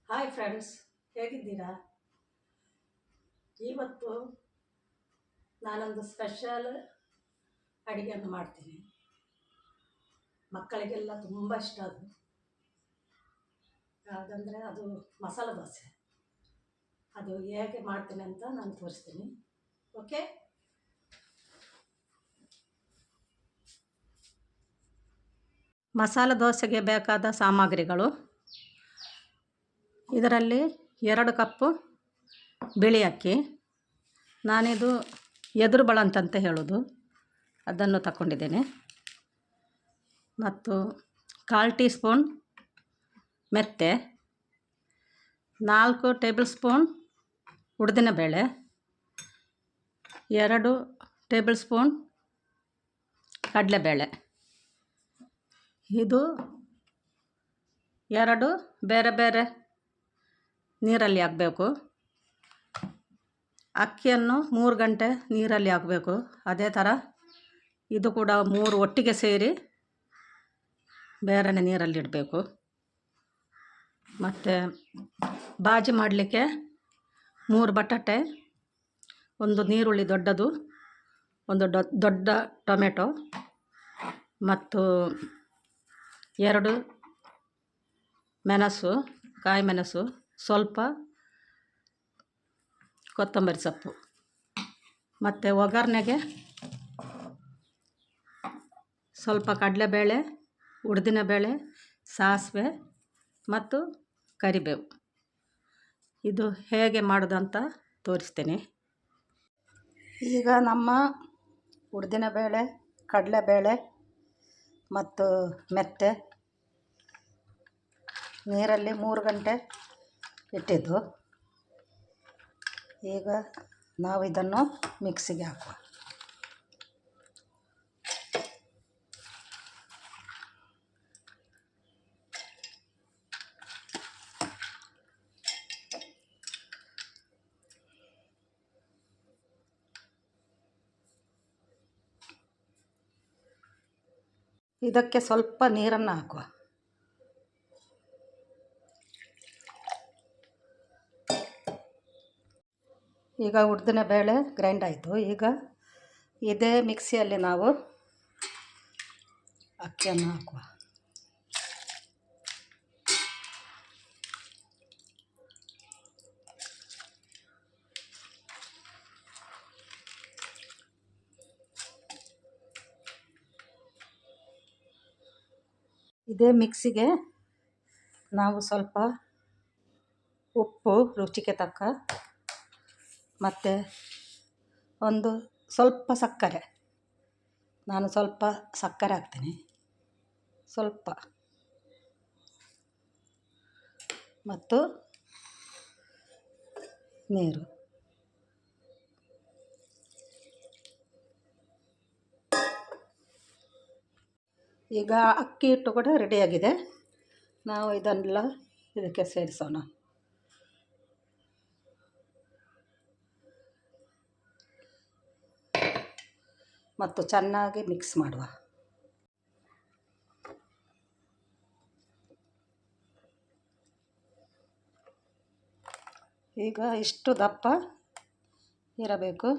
Hi friends, ಹೇಗಿದ್ದೀರಾ? ಇವತ್ತು ನಾನೊಂದು ಸ್ಪೆಷಲ್ ಅಡುಗೆಯನ್ನು ಮಾಡ್ತೀನಿ. ಮಕ್ಕಳಿಗೆಲ್ಲ ತುಂಬ ಇಷ್ಟ. ಯಾವುದಂದರೆ ಅದು ಮಸಾಲೆ ದೋಸೆ. ಅದು ಹೇಗೆ ಮಾಡ್ತೀನಿ ಅಂತ ನಾನು ತೋರಿಸ್ತೀನಿ. ಓಕೆ, ಮಸಾಲೆ ದೋಸೆಗೆ ಬೇಕಾದ ಸಾಮಗ್ರಿಗಳು: ಇದರಲ್ಲಿ 2 ಕಪ್ಪು ಬಿಳಿ ಅಕ್ಕಿ, ನಾನಿದು ಎದುರು ಬಳಂತಂತ ಹೇಳೋದು, ಅದನ್ನು ತಗೊಂಡಿದ್ದೇನೆ. ಮತ್ತು 1/4 ಟೀ ಸ್ಪೂನ್ ಮೆಂತ್ಯ, 4 ಟೇಬಲ್ ಸ್ಪೂನ್ ಉದ್ದಿನಬೇಳೆ, 2 ಟೇಬಲ್ ಸ್ಪೂನ್ ಕಡಲೆಬೇಳೆ. ಇದು 2 ಬೇರೆ ಬೇರೆ ನೀರಲ್ಲಿ ಹಾಕಬೇಕು. ಅಕ್ಕಿಯನ್ನು 3 ಗಂಟೆ ನೀರಲ್ಲಿ ಹಾಕಬೇಕು. ಅದೇ ಥರ ಇದು ಕೂಡ 3 ಒಟ್ಟಿಗೆ ಸೇರಿ ಬೇರೆ ನೀರಲ್ಲಿಡಬೇಕು. ಮತ್ತು ಬಾಜಿ ಮಾಡಲಿಕ್ಕೆ 3 ಬಟಾಟೆ, 1 ನೀರುಳ್ಳಿ ದೊಡ್ಡದು, 1 ದೊಡ್ಡ ಟೊಮೆಟೊ ಮತ್ತು 2 ಮೆಣಸು, ಕಾಯಿ ಮೆಣಸು, ಸ್ವಲ್ಪ ಕೊತ್ತಂಬರಿ ಸೊಪ್ಪು. ಮತ್ತು ಒಗ್ಗರಣೆಗೆ ಸ್ವಲ್ಪ ಕಡಲೆಬೇಳೆ, ಉದ್ದಿನಬೇಳೆ, ಸಾಸಿವೆ ಮತ್ತು ಕರಿಬೇವು. ಇದು ಹೇಗೆ ಮಾಡೋದು ಅಂತ ತೋರಿಸ್ತೀನಿ. ಈಗ ನಮ್ಮ ಉದ್ದಿನಬೇಳೆ, ಕಡಲೆಬೇಳೆ ಮತ್ತು ಮೆಂತ್ಯ ನೀರಲ್ಲಿ 3 ಗಂಟೆ ಇಟ್ಟಿದ್ದು. ಈಗ ನಾವು ಇದನ್ನು ಮಿಕ್ಸಿಗೆ ಹಾಕುವ. ಇದಕ್ಕೆ ಸ್ವಲ್ಪ ನೀರನ್ನು ಹಾಕುವ. ಈಗ ಉದ್ದಿನಬೇಳೆ ಗ್ರೈಂಡ್ ಆಯಿತು. ಈಗ ಇದೇ ಮಿಕ್ಸಿಯಲ್ಲಿ ನಾವು ಅಕ್ಕಿಯನ್ನು ಹಾಕುವ. ಇದೇ ಮಿಕ್ಸಿಗೆ ನಾವು ಸ್ವಲ್ಪ ಉಪ್ಪು ರುಚಿಗೆ ತಕ್ಕ ಮತ್ತು ಒಂದು ಸ್ವಲ್ಪ ಸಕ್ಕರೆ, ನಾನು ಸ್ವಲ್ಪ ಸಕ್ಕರೆ ಹಾಕ್ತೀನಿ, ಸ್ವಲ್ಪ, ಮತ್ತು ನೀರು. ಈಗ ಅಕ್ಕಿ ಹಿಟ್ಟು ಕೂಡ ರೆಡಿಯಾಗಿದೆ. ನಾವು ಇದನ್ನೆಲ್ಲ ಇದಕ್ಕೆ ಸೇರಿಸೋಣ. ಮತ್ತು ಚೆನ್ನಾಗಿ ಮಿಕ್ಸ್ ಮಾಡುವ. ಈಗ ಇಷ್ಟು ದಪ್ಪ ಇರಬೇಕು.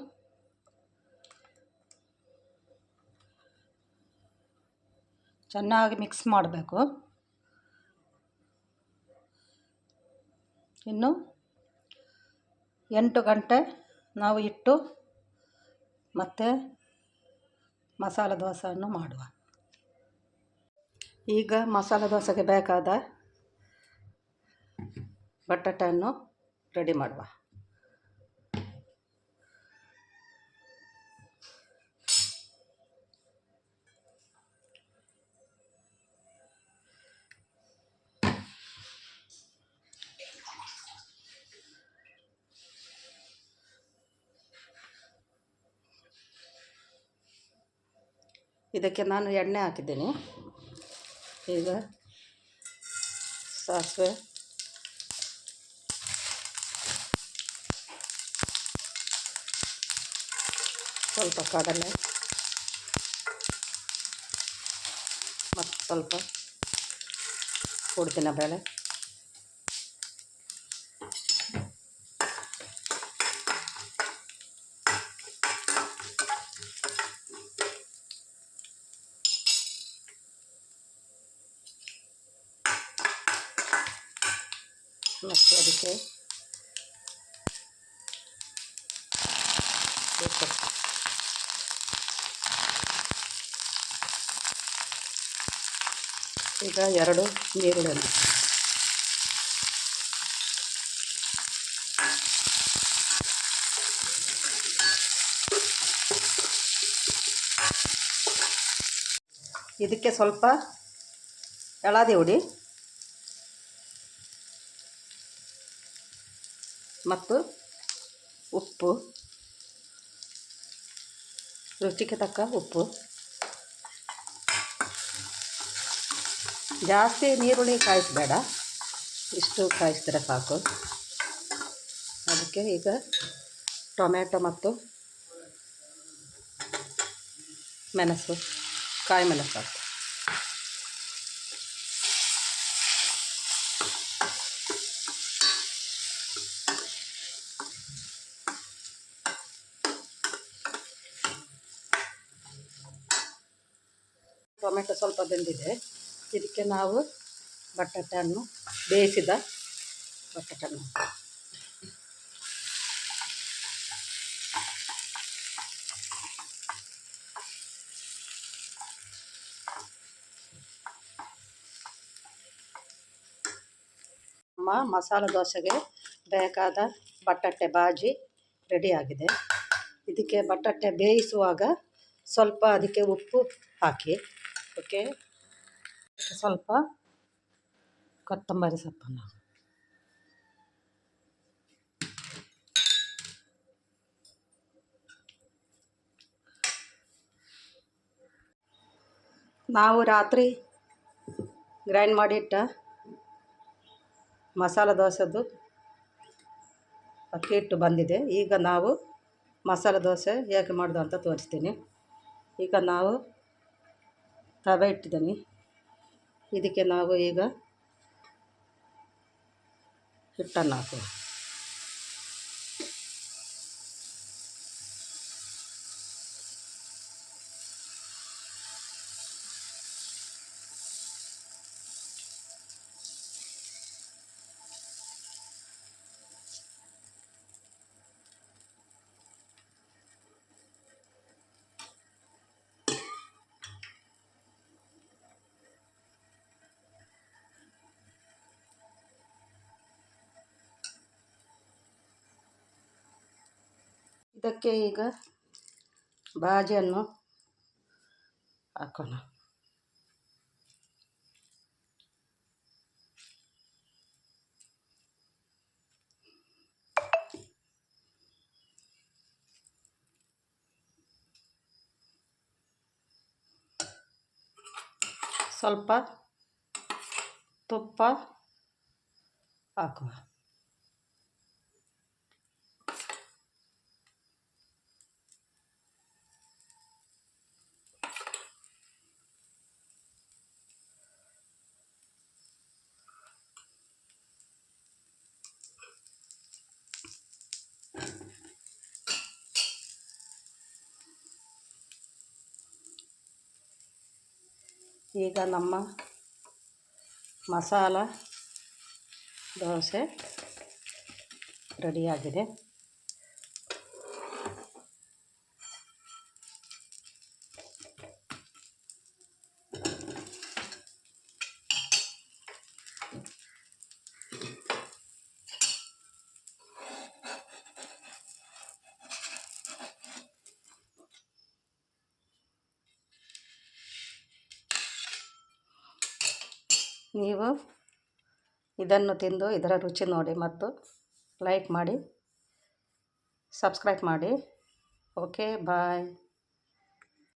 ಚೆನ್ನಾಗಿ ಮಿಕ್ಸ್ ಮಾಡಬೇಕು. ಇನ್ನು 8 ಗಂಟೆ ನಾವು ಇಟ್ಟು ಮತ್ತೆ ಮಸಾಲೆ ದೋಸೆಯನ್ನು ಮಾಡುವ. ಈಗ ಮಸಾಲೆ ದೋಸೆಗೆ ಬೇಕಾದ ಬಟಾಟೆಯನ್ನು ರೆಡಿ ಮಾಡುವ. ಇದಕ್ಕೆ ನಾನು ಎಣ್ಣೆ ಹಾಕಿದ್ದೀನಿ. ಈಗ ಸಾಸಿವೆ, ಸ್ವಲ್ಪ ಕಡಲೆ ಮತ್ತು ಸ್ವಲ್ಪ ಉದ್ದಿನಬೇಳೆ, ಮತ್ತು ಅದಕ್ಕೆ ಉಪ್ಪು. ಈಗ 2 ಈರುಳ್ಳಿ. ಇದಕ್ಕೆ ಸ್ವಲ್ಪ ಎಳಾದಿ ಹುಡಿ ಮತ್ತು ಉಪ್ಪು, ರುಚಿಗೆ ತಕ್ಕ ಉಪ್ಪು. ಜಾಸ್ತಿ ನೀರುಳ್ಳಿ ಕಾಯಿಸಬೇಡ, ಇಷ್ಟು ಕಾಯಿಸಿದ್ರೆ ಸಾಕು. ಅದಕ್ಕೆ ಈಗ ಟೊಮೆಟೊ ಮತ್ತು ಮೆಣಸು, ಕಾಯಿ ಮೆಣಸು ಹಾಕು. ಟೊಮೆಟೊ ಸ್ವಲ್ಪ ಬೆಂದಿದೆ. ಇದಕ್ಕೆ ನಾವು ಬಟಾಟನ್ನು, ಬೇಯಿಸಿದ ಬಟಾಟನ್ನು ನಮ್ಮ ಮಸಾಲೆ ದೋಸೆಗೆ ಬೇಕಾದ ಬಟಾಟೆ ಬಾಜಿ ರೆಡಿಯಾಗಿದೆ. ಇದಕ್ಕೆ ಬಟಾಟೆ ಬೇಯಿಸುವಾಗ ಸ್ವಲ್ಪ ಅದಕ್ಕೆ ಉಪ್ಪು ಹಾಕಿ. ಓಕೆ, ಸ್ವಲ್ಪ ಕೊತ್ತಂಬರಿ ಸೊಪ್ಪನ್ನು, ನಾವು ರಾತ್ರಿ ಗ್ರೈಂಡ್ ಮಾಡಿಟ್ಟ ಮಸಾಲೆ ದೋಸೆದು ಅಕ್ಕಿ ಹಿಟ್ಟು ಬಂದಿದೆ. ಈಗ ನಾವು ಮಸಾಲೆ ದೋಸೆ ಹೇಗೆ ಮಾಡೋದು ಅಂತ ತೋರಿಸ್ತೀನಿ. ಈಗ ನಾವು ತವೆ ಇಟ್ಟಿದ್ದೀನಿ. ಇದಕ್ಕೆ ನಾವು ಈಗ ಹಿಟ್ಟನ್ನು ಹಾಕುವ. ಇದಕ್ಕೆ ಈಗ ಬಾಜಿಯನ್ನು ಹಾಕೋಣ. ಸ್ವಲ್ಪ ತುಪ್ಪ ಹಾಕುವ. ಈಗ ನಮ್ಮ ಮಸಾಲ ದೋಸೆ ರೆಡಿಯಾಗಿದೆ. ನೀವು ಇದನ್ನು ತಿಂದು ಇದರ ರುಚಿ ನೋಡಿ ಮತ್ತು ಲೈಕ್ ಮಾಡಿ, ಸಬ್ಸ್ಕ್ರೈಬ್ ಮಾಡಿ. ಓಕೆ, ಬಾಯ್.